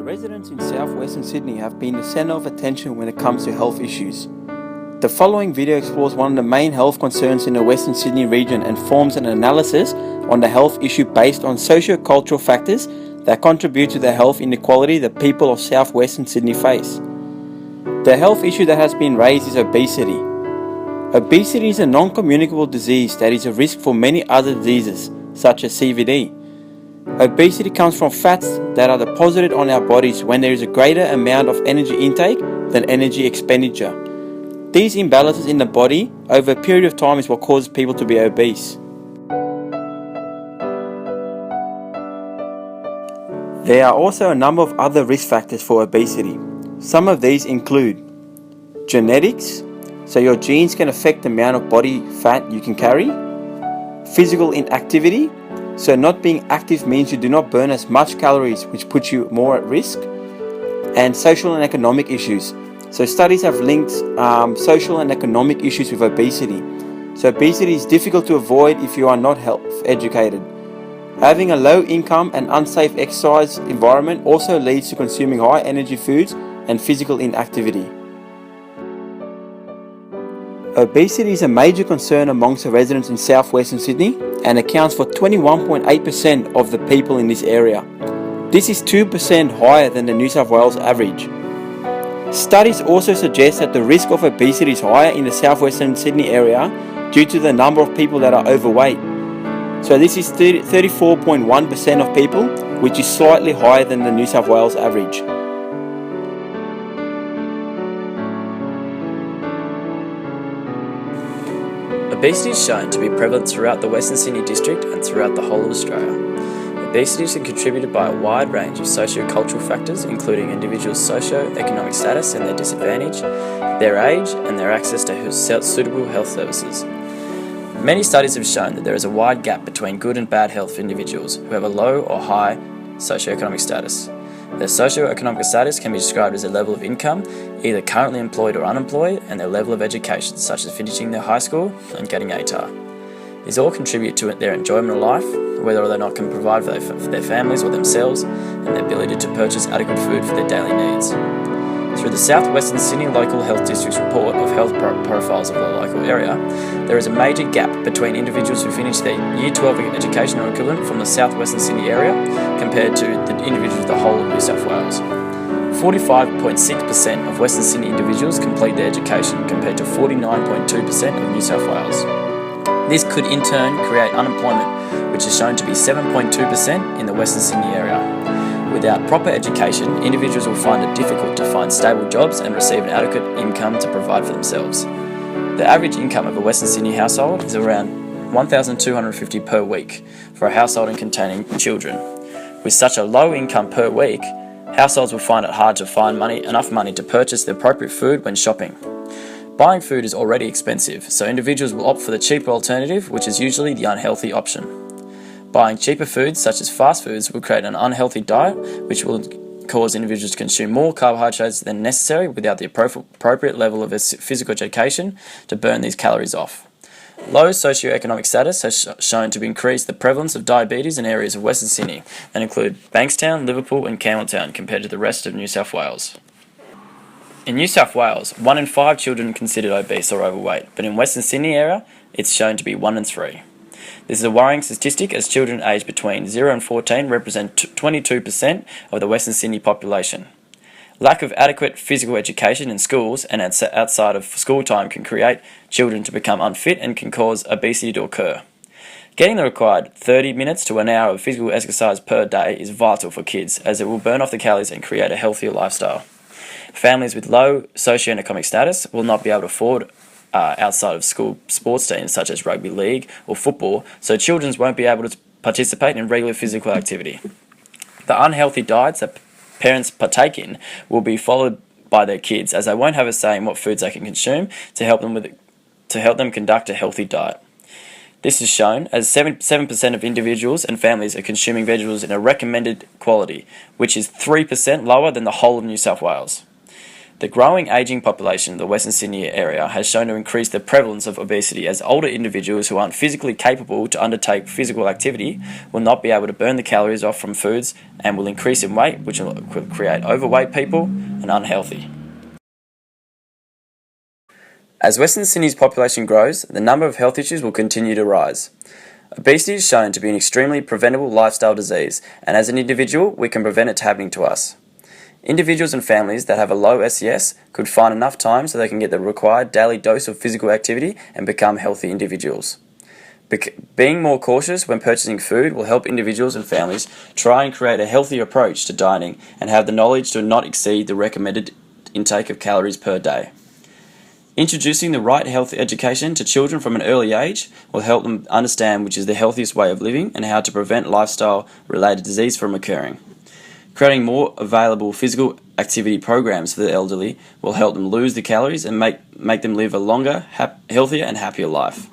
Residents in southwestern Sydney have been the centre of attention when it comes to health issues. The following video explores one of the main health concerns in the Western Sydney region and forms an analysis on the health issue based on socio-cultural factors that contribute to the health inequality that people of southwestern Sydney face. The health issue that has been raised is obesity. Obesity is a non-communicable disease that is a risk for many other diseases, such as CVD. Obesity comes from fats that are deposited on our bodies when there is a greater amount of energy intake than energy expenditure. These imbalances in the body over a period of time is what causes people to be obese. There are also a number of other risk factors for obesity. Some of these include genetics, so your genes can affect the amount of body fat you can carry; physical inactivity, so not being active means you do not burn as much calories, which puts you more at risk; and social and economic issues. So studies have linked social and economic issues with obesity. So obesity is difficult to avoid if you are not health educated. Having a low income and unsafe exercise environment also leads to consuming high energy foods and physical inactivity. Obesity is a major concern amongst the residents in southwestern Sydney and accounts for 21.8% of the people in this area. This is 2% higher than the New South Wales average. Studies also suggest that the risk of obesity is higher in the southwestern Sydney area due to the number of people that are overweight. So this is 34.1% of people, which is slightly higher than the New South Wales average. Obesity is shown to be prevalent throughout the Western Sydney district and throughout the whole of Australia. Obesity is contributed by a wide range of socio-cultural factors, including individuals' socio-economic status and their disadvantage, their age, and their access to suitable health services. Many studies have shown that there is a wide gap between good and bad health for individuals who have a low or high socio-economic status. Their socio-economic status can be described as their level of income, either currently employed or unemployed, and their level of education, such as finishing their high school and getting ATAR. These all contribute to their enjoyment of life, whether or not can provide for their families or themselves, and their ability to purchase adequate food for their daily needs. Through the South Western Sydney Local Health District's report of health profiles of the local area, there is a major gap between individuals who finish their Year 12 education or equivalent from the South Western Sydney area compared to the individuals of the whole of New South Wales. 45.6% of Western Sydney individuals complete their education compared to 49.2% of New South Wales. This could in turn create unemployment, which is shown to be 7.2% in the Western Sydney area. Without proper education, individuals will find it difficult to find stable jobs and receive an adequate income to provide for themselves. The average income of a Western Sydney household is around $1,250 per week for a household containing children. With such a low income per week, households will find it hard to find enough money to purchase the appropriate food when shopping. Buying food is already expensive, so individuals will opt for the cheaper alternative, which is usually the unhealthy option. Buying cheaper foods, such as fast foods, will create an unhealthy diet, which will cause individuals to consume more carbohydrates than necessary without the appropriate level of physical education to burn these calories off. Low socioeconomic status has shown to increase the prevalence of diabetes in areas of Western Sydney that include Bankstown, Liverpool and Campbelltown compared to the rest of New South Wales. In New South Wales, 1 in 5 children are considered obese or overweight, but in Western Sydney area, it's shown to be 1 in 3. This is a worrying statistic as children aged between 0 and 14 represent 22% of the Western Sydney population. Lack of adequate physical education in schools and outside of school time can create children to become unfit and can cause obesity to occur. Getting the required 30 minutes to an hour of physical exercise per day is vital for kids, as it will burn off the calories and create a healthier lifestyle. Families with low socioeconomic status will not be able to afford outside of school sports teams such as rugby league or football, so children won't be able to participate in regular physical activity. The unhealthy diets that parents partake in will be followed by their kids, as they won't have a say in what foods they can consume to help them conduct a healthy diet. This is shown as 7% of individuals and families are consuming vegetables in a recommended quality, which is 3% lower than the whole of New South Wales. The growing ageing population of the Western Sydney area has shown to increase the prevalence of obesity, as older individuals who aren't physically capable to undertake physical activity will not be able to burn the calories off from foods and will increase in weight, which will create overweight people and unhealthy. As Western Sydney's population grows, the number of health issues will continue to rise. Obesity is shown to be an extremely preventable lifestyle disease, and as an individual, we can prevent it happening to us. Individuals and families that have a low SES could find enough time so they can get the required daily dose of physical activity and become healthy individuals. Being more cautious when purchasing food will help individuals and families try and create a healthier approach to dieting and have the knowledge to not exceed the recommended intake of calories per day. Introducing the right health education to children from an early age will help them understand which is the healthiest way of living and how to prevent lifestyle-related disease from occurring. Creating more available physical activity programs for the elderly will help them lose the calories and make them live a longer, healthier and happier life.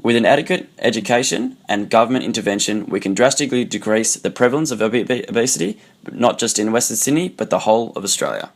With an adequate education and government intervention, we can drastically decrease the prevalence of obesity, not just in Western Sydney, but the whole of Australia.